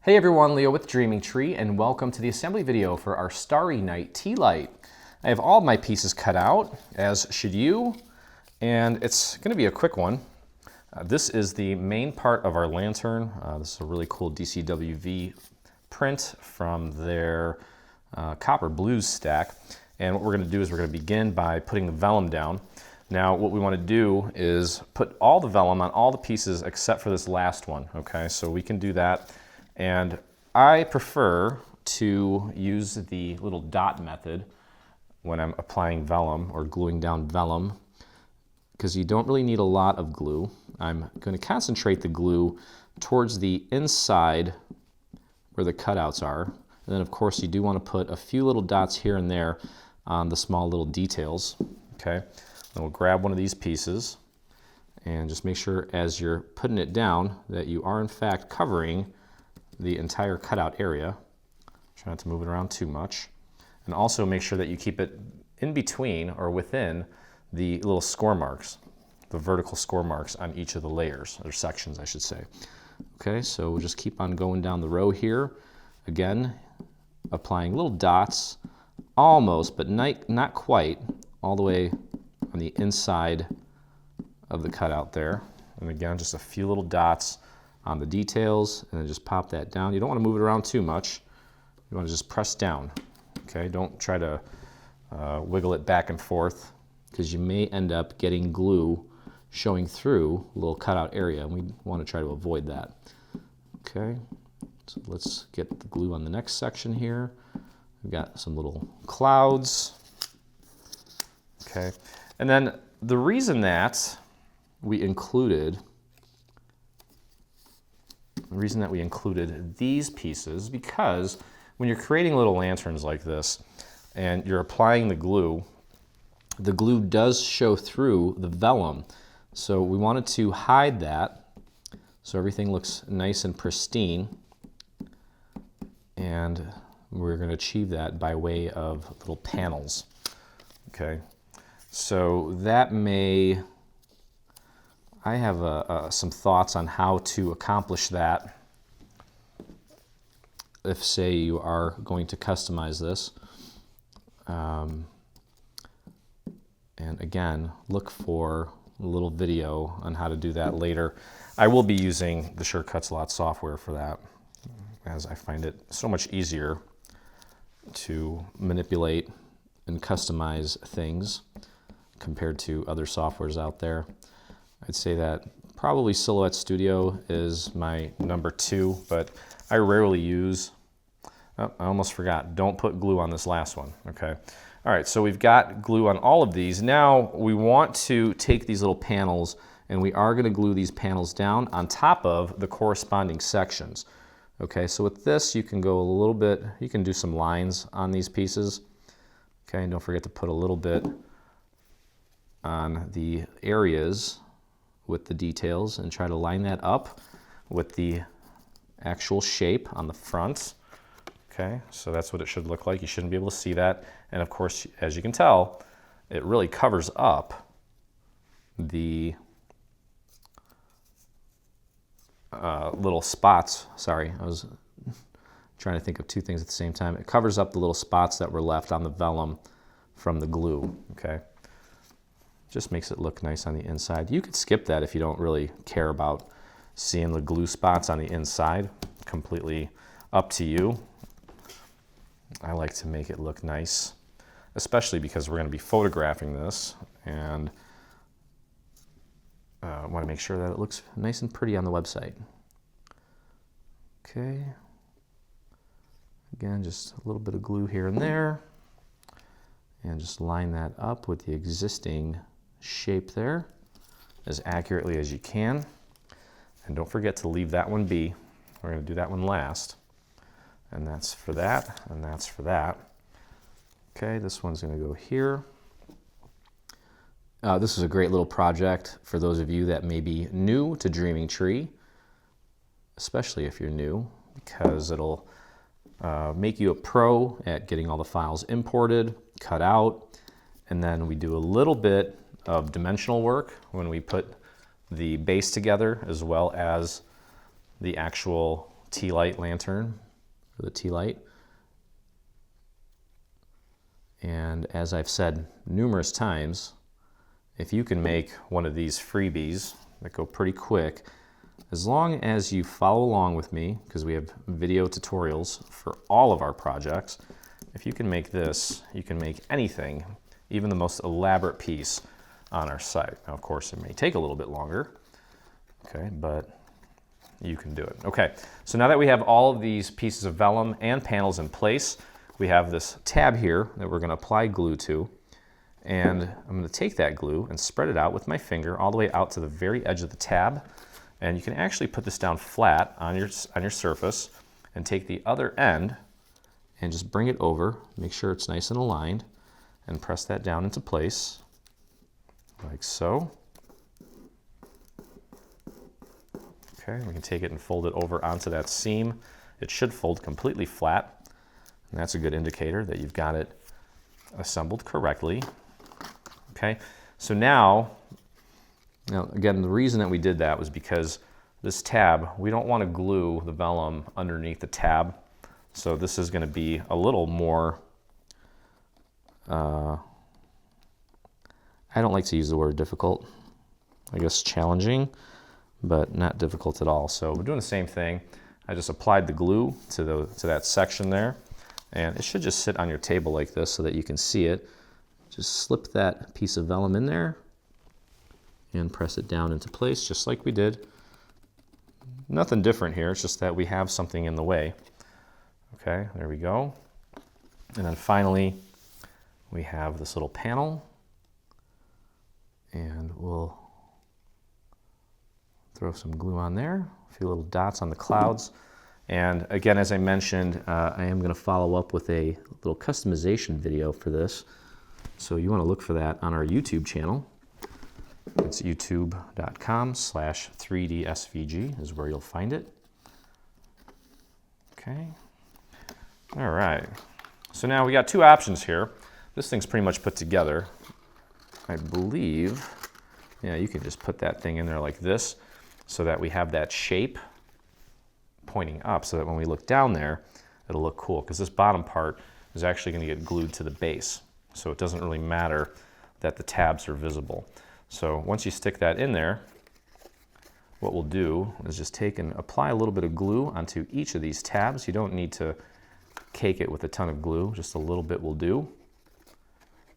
Hey everyone, Leo with Dreaming Tree, and welcome to the assembly video for our Starry Night tea light. I have all of my pieces cut out, as should you, and it's going to be a quick one. This is the main part of our lantern. This is a really cool DCWV print from their Copper Blues stack. And what we're going to do is we're going to begin by putting the vellum down. Now what we want to do is put all the vellum on all the pieces except for this last one, okay? So we can do that. And I prefer to use the little dot method when I'm applying vellum or gluing down vellum, because you don't really need a lot of glue. I'm going to concentrate the glue towards the inside where the cutouts are. And then of course you do want to put a few little dots here and there on the small little details. Okay, then we'll grab one of these pieces and just make sure as you're putting it down that you are in fact covering the entire cutout area. Try not to move it around too much. And also make sure that you keep it in between or within the little score marks, the vertical score marks on each of the layers, or sections I should say. Okay, so we'll just keep on going down the row here. Again, applying little dots, almost, but not quite, all the way on the inside of the cutout there. And again, just a few little dots on the details, and then just pop that down. You don't want to move it around too much. You want to just press down. Okay, don't try to wiggle it back and forth, because you may end up getting glue showing through a little cutout area, and we want to try to avoid that. Okay, so let's get the glue on the next section here. We've got some little clouds. Okay, and then the reason that we included these pieces, because when you're creating little lanterns like this and you're applying the glue does show through the vellum. So we wanted to hide that so everything looks nice and pristine, and we're going to achieve that by way of little panels. Okay, so that I have some thoughts on how to accomplish that if, say, you are going to customize this. And again, look for a little video on how to do that later. I will be using the SureCut's Lot software for that, as I find it so much easier to manipulate and customize things compared to other softwares out there. I'd say that probably Silhouette Studio is my number 2, but I rarely use, oh, I almost forgot, don't put glue on this last one, okay? All right, so we've got glue on all of these. Now we want to take these little panels, and we are gonna glue these panels down on top of the corresponding sections. Okay, so with this, you can go a little bit, you can do some lines on these pieces. Okay, and don't forget to put a little bit on the areas with the details and try to line that up with the actual shape on the front. Okay, so that's what it should look like. You shouldn't be able to see that. And of course, as you can tell, it really covers up the little spots. Sorry, I was trying to think of two things at the same time. It covers up the little spots that were left on the vellum from the glue, okay? Just makes it look nice on the inside. You could skip that if you don't really care about seeing the glue spots on the inside. Completely up to you. I like to make it look nice, especially because we're going to be photographing this, and I want to make sure that it looks nice and pretty on the website. Okay. Again, just a little bit of glue here and there, and just line that up with the existing shape there as accurately as you can. And don't forget to leave that one be. We're going to do that one last. And that's for that, and that's for that. Okay, this one's going to go here. This is a great little project for those of you that may be new to Dreaming Tree, especially if you're new, because it'll make you a pro at getting all the files imported, cut out, and then we do a little bit of dimensional work when we put the base together, as well as the actual tea light lantern, or the tea light. And as I've said numerous times, if you can make one of these freebies that go pretty quick, as long as you follow along with me, because we have video tutorials for all of our projects, if you can make this, you can make anything, even the most elaborate piece on our site. Now, of course, it may take a little bit longer, okay, but you can do it. Okay, so now that we have all of these pieces of vellum and panels in place, we have this tab here that we're going to apply glue to, and I'm going to take that glue and spread it out with my finger all the way out to the very edge of the tab, and you can actually put this down flat on your surface and take the other end and just bring it over, make sure it's nice and aligned, and press that down into place like so. Okay, we can take it and fold it over onto that seam. It should fold completely flat, and that's a good indicator that you've got it assembled correctly. Okay, so now again, the reason that we did that was because this tab, we don't want to glue the vellum underneath the tab. So this is going to be a little more, I don't like to use the word difficult, I guess challenging, but not difficult at all. So we're doing the same thing. I just applied the glue to that section there, and it should just sit on your table like this so that you can see it. Just slip that piece of vellum in there and press it down into place just like we did. Nothing different here, it's just that we have something in the way. Okay, there we go. And then finally, we have this little panel, and we'll throw some glue on there, a few little dots on the clouds. And again, as I mentioned, I am going to follow up with a little customization video for this. So you want to look for that on our YouTube channel. It's youtube.com/3dsvg is where you'll find it. Okay. All right. So now we got two options here. This thing's pretty much put together. I believe, yeah, you can just put that thing in there like this so that we have that shape pointing up so that when we look down there, it'll look cool, because this bottom part is actually going to get glued to the base. So it doesn't really matter that the tabs are visible. So once you stick that in there, what we'll do is just take and apply a little bit of glue onto each of these tabs. You don't need to cake it with a ton of glue, just a little bit will do.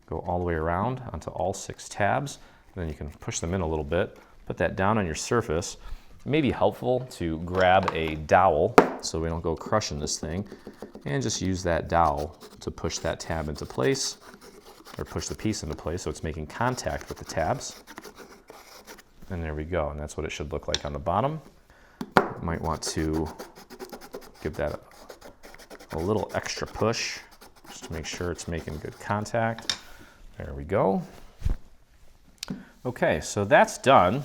Go all the way around onto all 6 tabs. Then you can push them in a little bit, put that down on your surface. It may be helpful to grab a dowel so we don't go crushing this thing, and just use that dowel to push that tab into place, or push the piece into place so it's making contact with the tabs. And there we go, and that's what it should look like on the bottom. You might want to give that a little extra push just to make sure it's making good contact. There we go. Okay, so that's done.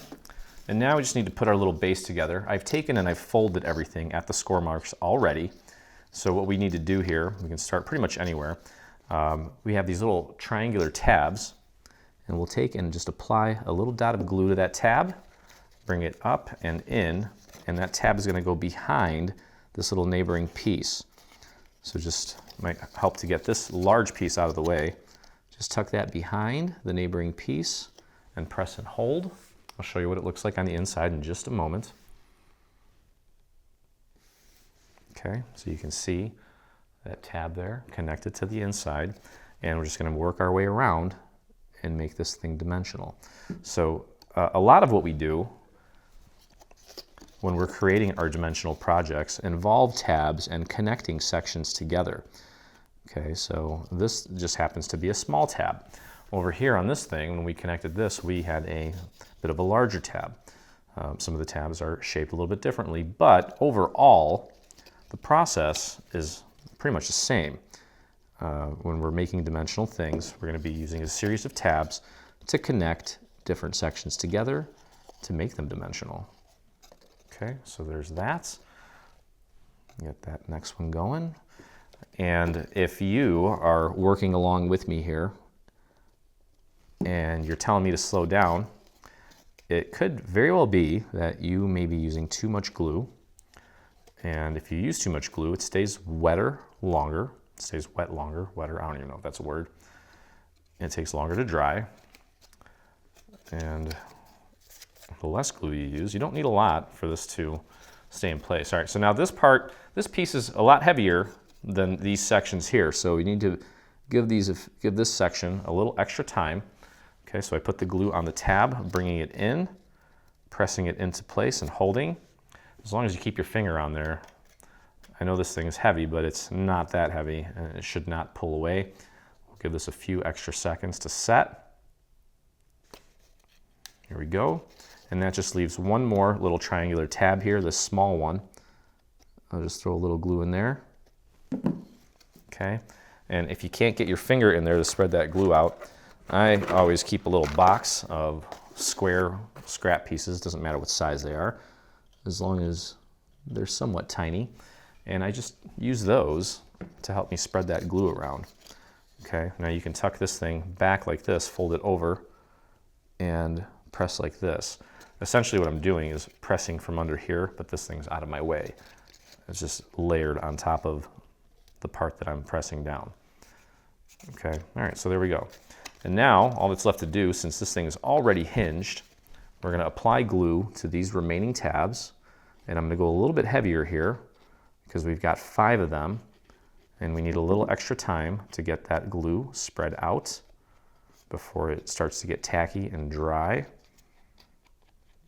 And now we just need to put our little base together. I've taken and I've folded everything at the score marks already. So what we need to do here, we can start pretty much anywhere. We have these little triangular tabs, and we'll take and just apply a little dot of glue to that tab, bring it up and in, and that tab is going to go behind this little neighboring piece. So just might help to get this large piece out of the way. Just tuck that behind the neighboring piece and press and hold. I'll show you what it looks like on the inside in just a moment. Okay, so you can see that tab there connected to the inside, and we're just going to work our way around and make this thing dimensional. So a lot of what we do when we're creating our dimensional projects involve tabs and connecting sections together. Okay, so this just happens to be a small tab. Over here on this thing, when we connected this, we had a bit of a larger tab. Some of the tabs are shaped a little bit differently, but overall, the process is pretty much the same. When we're making dimensional things, we're going to be using a series of tabs to connect different sections together to make them dimensional. Okay, so there's that. Get that next one going. And if you are working along with me here and you're telling me to slow down, it could very well be that you may be using too much glue, And if you use too much glue, it stays wetter longer. It stays wet longer, wetter, I don't even know if that's a word. It takes longer to dry. And the less glue you use, you don't need a lot for this to stay in place. All right, so now this piece is a lot heavier than these sections here. So we need to give this section a little extra time. Okay, so I put the glue on the tab, bringing it in, pressing it into place and holding. As long as you keep your finger on there. I know this thing is heavy, but it's not that heavy and it should not pull away. We'll give this a few extra seconds to set. Here we go. And that just leaves one more little triangular tab here, this small one. I'll just throw a little glue in there. Okay, and if you can't get your finger in there to spread that glue out, I always keep a little box of square scrap pieces, doesn't matter what size they are, as long as they're somewhat tiny. And I just use those to help me spread that glue around. Okay, now you can tuck this thing back like this, fold it over, and press like this. Essentially what I'm doing is pressing from under here, but this thing's out of my way. It's just layered on top of the part that I'm pressing down. Okay, all right, so there we go. And now all that's left to do, since this thing is already hinged, we're gonna apply glue to these remaining tabs. And I'm gonna go a little bit heavier here because we've got 5 of them and we need a little extra time to get that glue spread out before it starts to get tacky and dry.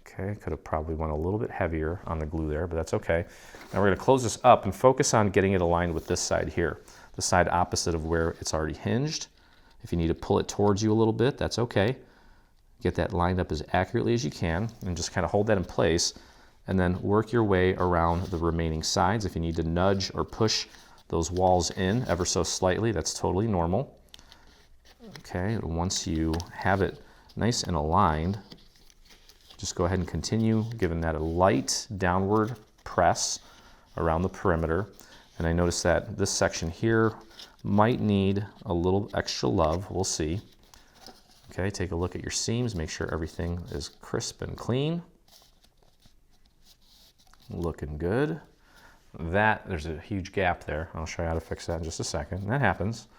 Okay, could have probably went a little bit heavier on the glue there, but that's okay. Now we're gonna close this up and focus on getting it aligned with this side here, the side opposite of where it's already hinged. If you need to pull it towards you a little bit, that's okay. Get that lined up as accurately as you can and just kind of hold that in place and then work your way around the remaining sides. If you need to nudge or push those walls in ever so slightly, that's totally normal. Okay, once you have it nice and aligned, just go ahead and continue giving that a light downward press around the perimeter. And I notice that this section here might need a little extra love, we'll see. Okay, take a look at your seams, make sure everything is crisp and clean. Looking good. There's a huge gap there. I'll show you how to fix that in just a second. That happens.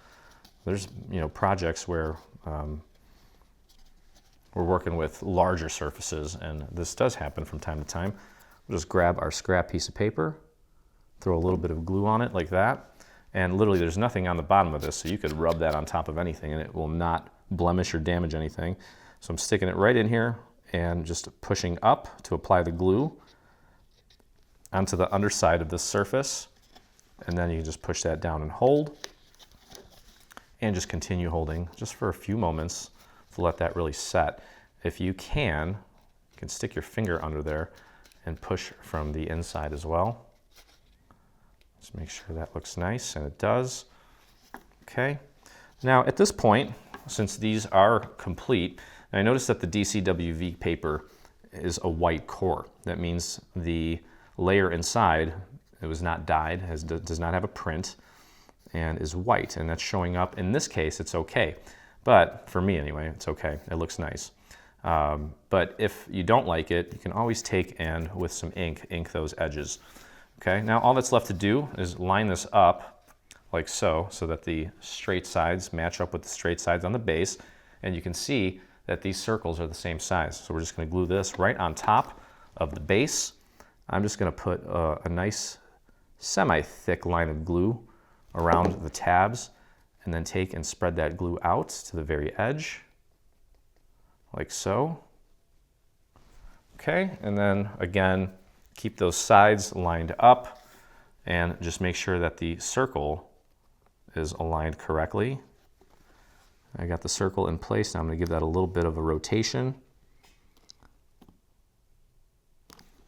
There's projects where we're working with larger surfaces, and this does happen from time to time. We'll just grab our scrap piece of paper, throw a little bit of glue on it like that, and literally there's nothing on the bottom of this, so you could rub that on top of anything and it will not blemish or damage anything. So I'm sticking it right in here and just pushing up to apply the glue onto the underside of this surface, and then you can just push that down and hold, and just continue holding just for a few moments to let that really set. If you can stick your finger under there and push from the inside as well. Just make sure that looks nice, and it does. Okay, now at this point, since these are complete, I noticed that the DCWV paper is a white core. That means the layer inside, it was not dyed, does not have a print, and is white, and that's showing up. In this case, it's okay. But for me anyway, it's okay. It looks nice. But if you don't like it, you can always take and with some ink those edges. Okay, now all that's left to do is line this up like so that the straight sides match up with the straight sides on the base, and you can see that these circles are the same size. So we're just going to glue this right on top of the base. I'm just going to put a nice semi-thick line of glue around the tabs, and then take and spread that glue out to the very edge, like so. Okay, and then again, keep those sides lined up, and just make sure that the circle is aligned correctly. I got the circle in place. Now I'm going to give that a little bit of a rotation.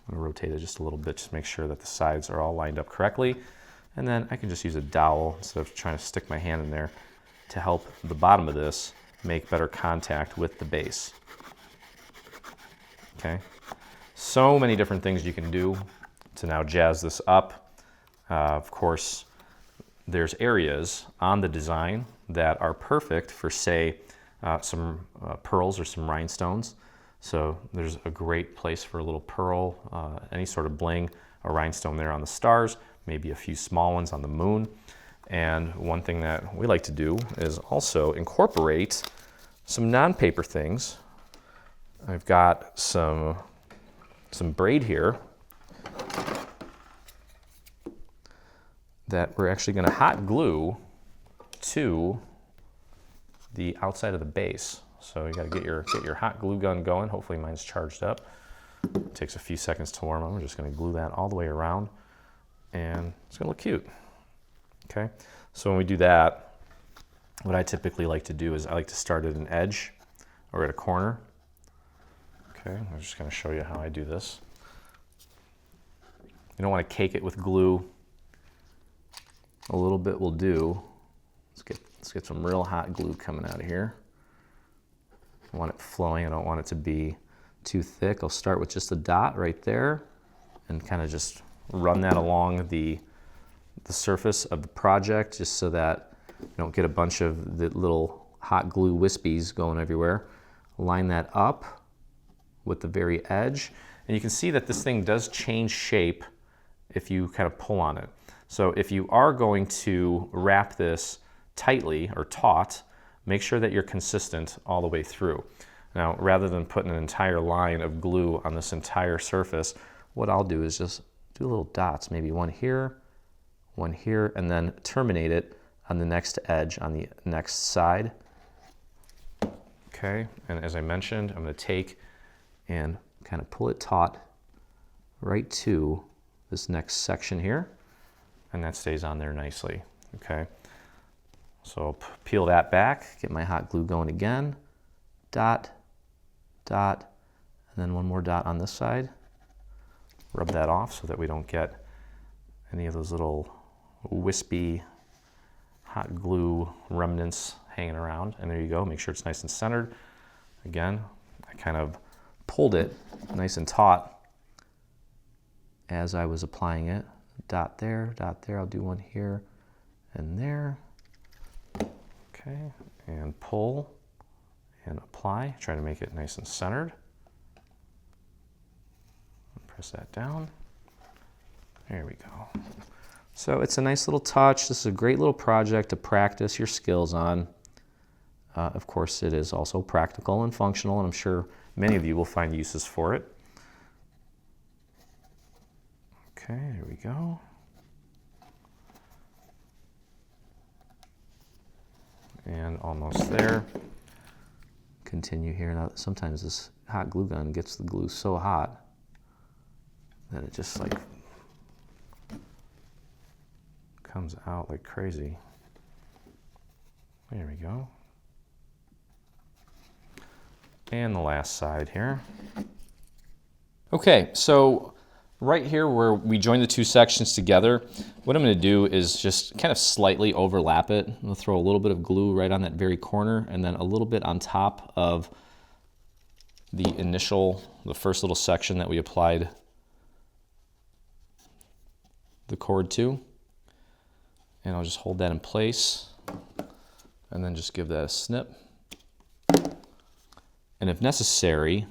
I'm going to rotate it just a little bit, just make sure that the sides are all lined up correctly. And then I can just use a dowel instead of trying to stick my hand in there to help the bottom of this make better contact with the base. Okay, so many different things you can do to now jazz this up. Of course, there's areas on the design that are perfect for, say, some pearls or some rhinestones. So there's a great place for a little pearl, any sort of bling a rhinestone there on the stars, maybe a few small ones on the moon. And one thing that we like to do is also incorporate some non-paper things. I've got some braid here that we're actually going to hot glue to the outside of the base. So you got to get your hot glue gun going. Hopefully mine's charged up. It takes a few seconds to warm up. We're just going to glue that all the way around, and it's going to look cute. Okay, so when we do that, what I typically like to do is I like to start at an edge or at a corner. Okay, I'm just going to show you how I do this. You don't want to cake it with glue. A little bit will do. Let's get some real hot glue coming out of here. I want it flowing. I don't want it to be too thick. I'll start with just a dot right there and kind of just run that along the surface of the project, just so that you don't get a bunch of the little hot glue wispies going everywhere. Line that up with the very edge, and you can see that this thing does change shape if you kind of pull on it. So if you are going to wrap this tightly or taut, make sure that you're consistent all the way through. Now, rather than putting an entire line of glue on this entire surface, what I'll do is just do little dots, maybe one here, and then terminate it on the next edge on the next side. Okay, and as I mentioned, I'm going to take and kind of pull it taut right to this next section here, and that stays on there nicely. Okay, so I'll peel that back, get my hot glue going again, dot, dot, and then one more dot on this side. Rub that off so that we don't get any of those little wispy hot glue remnants hanging around. And there you go, make sure it's nice and centered. Again, I kind of pulled it nice and taut as I was applying it. Dot there, I'll do one here and there. Okay, and pull and apply. Try to make it nice and centered. Press that down. There we go. So it's a nice little touch. This is a great little project to practice your skills on. Of course, it is also practical and functional, and I'm sure many of you will find uses for it. Okay, there we go. And almost there. Continue here. Now, sometimes this hot glue gun gets the glue so hot that it just like comes out like crazy. There we go. And the last side here. Okay, so right here where we join the two sections together, what I'm going to do is just kind of slightly overlap it. I'm going to throw a little bit of glue right on that very corner, and then a little bit on top of the first little section that we applied the cord to. And I'll just hold that in place and then just give that a snip. And if necessary,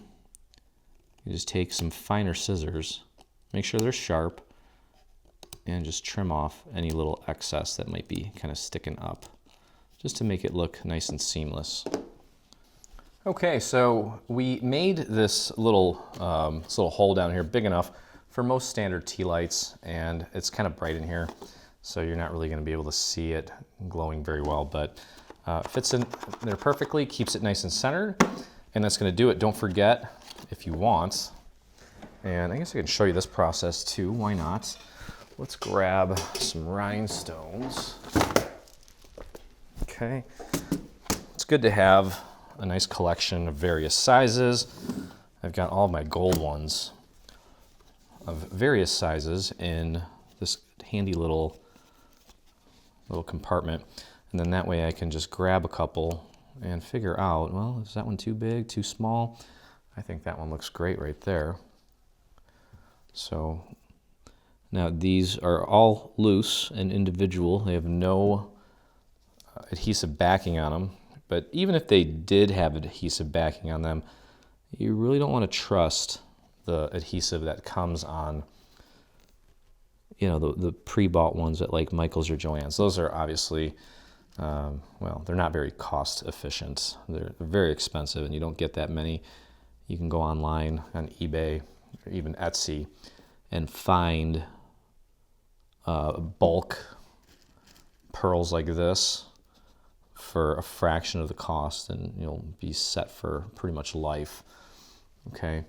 you just take some finer scissors, make sure they're sharp, and just trim off any little excess that might be kind of sticking up, just to make it look nice and seamless. Okay, so we made this little hole down here big enough for most standard tea lights, and it's kind of bright in here, so you're not really going to be able to see it glowing very well, but fits in there perfectly, keeps it nice and centered, and that's going to do it. Don't forget, if you want, and I guess I can show you this process too, why not? Let's grab some rhinestones. Okay, it's good to have a nice collection of various sizes. I've got all of my gold ones of various sizes in this handy little compartment, and then that way I can just grab a couple and figure out, well, is that one too big, too small? I think that one looks great right there. So now these are all loose and individual. They have no adhesive backing on them, but even if they did have adhesive backing on them, you really don't want to trust the adhesive that comes on you know, the pre-bought ones at like Michael's or Joann's. Those are obviously, well, they're not very cost efficient. They're very expensive, and you don't get that many. You can go online on eBay or even Etsy and find bulk pearls like this for a fraction of the cost, and you'll be set for pretty much life. Okay,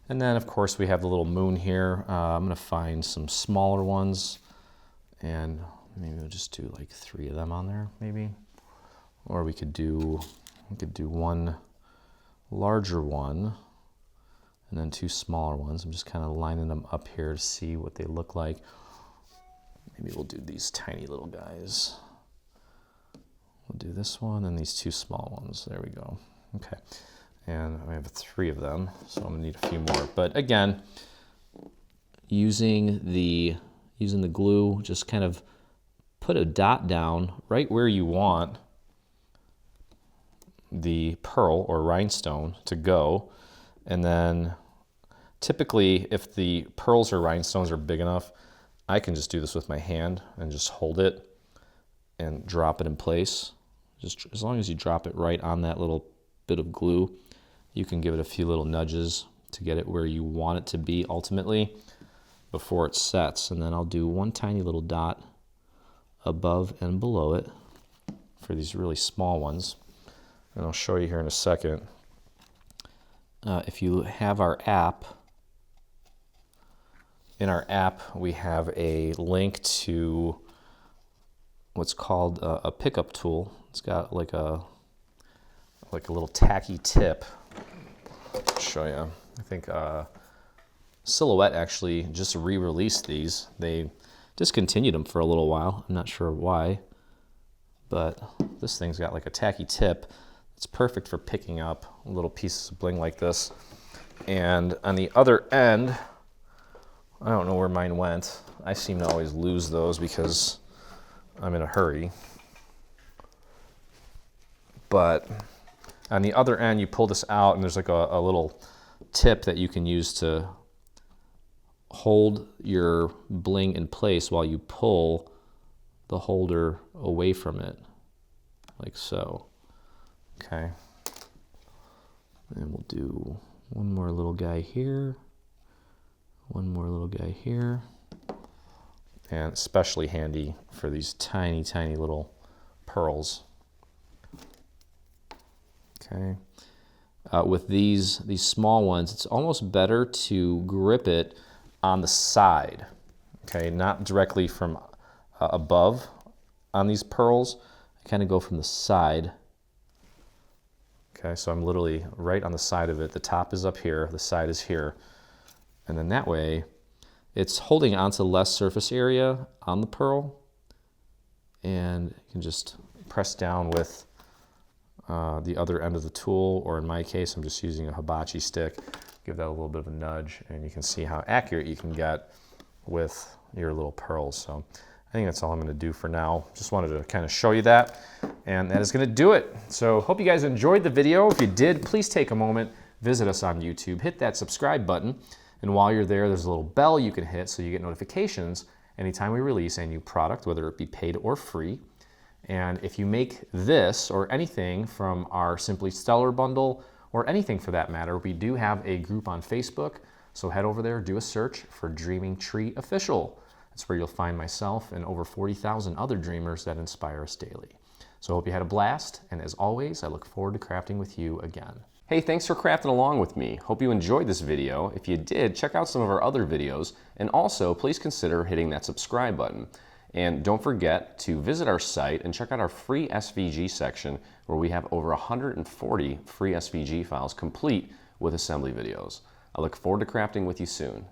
and then of course we have the little moon here. I'm gonna find some smaller ones, and maybe we'll just do like 3 of them on there, maybe. Or we could do one larger one and then 2 smaller ones. I'm just kind of lining them up here to see what they look like. Maybe we'll do these tiny little guys. We'll do this one and these 2 small ones. There we go. Okay. And I have 3 of them, so I'm gonna need a few more. But again, using the glue, just kind of put a dot down right where you want the pearl or rhinestone to go. And then typically if the pearls or rhinestones are big enough, I can just do this with my hand and just hold it and drop it in place. Just as long as you drop it right on that little bit of glue, you can give it a few little nudges to get it where you want it to be ultimately before it sets. And then I'll do one tiny little dot above and below it for these really small ones. And I'll show you here in a second. If you have our app, in our app we have a link to what's called a pickup tool. It's got like a little tacky tip. I'll show you. I think Silhouette actually just re-released these. They discontinued them for a little while. I'm not sure why, but this thing's got like a tacky tip. It's perfect for picking up little pieces of bling like this. And on the other end, I don't know where mine went. I seem to always lose those because I'm in a hurry. But on the other end, you pull this out and there's like a little tip that you can use to hold your bling in place while you pull the holder away from it, like so. Okay. And we'll do one more little guy here, one more little guy here, and especially handy for these tiny, tiny little pearls. Okay. With these small ones, it's almost better to grip it on the side, okay, not directly from above on these pearls. I kind of go from the side. Okay, so I'm literally right on the side of it. The top is up here, the side is here. And then that way, it's holding onto less surface area on the pearl. And you can just press down with the other end of the tool, or in my case, I'm just using a hibachi stick. Give that a little bit of a nudge, and you can see how accurate you can get with your little pearls. So I think that's all I'm going to do for now. Just wanted to kind of show you that, and that is going to do it. So hope you guys enjoyed the video. If you did, please take a moment, visit us on YouTube, hit that subscribe button, and while you're there, there's a little bell you can hit so you get notifications anytime we release a new product, whether it be paid or free. And if you make this or anything from our Simply Stellar bundle, or anything for that matter, we do have a group on Facebook. So head over there, do a search for Dreaming Tree Official. That's where you'll find myself and over 40,000 other dreamers that inspire us daily. So I hope you had a blast, and as always, I look forward to crafting with you again. Hey, thanks for crafting along with me. Hope you enjoyed this video. If you did, check out some of our other videos, and also please consider hitting that subscribe button. And don't forget to visit our site and check out our free SVG section, where we have over 140 free SVG files complete with assembly videos. I look forward to crafting with you soon.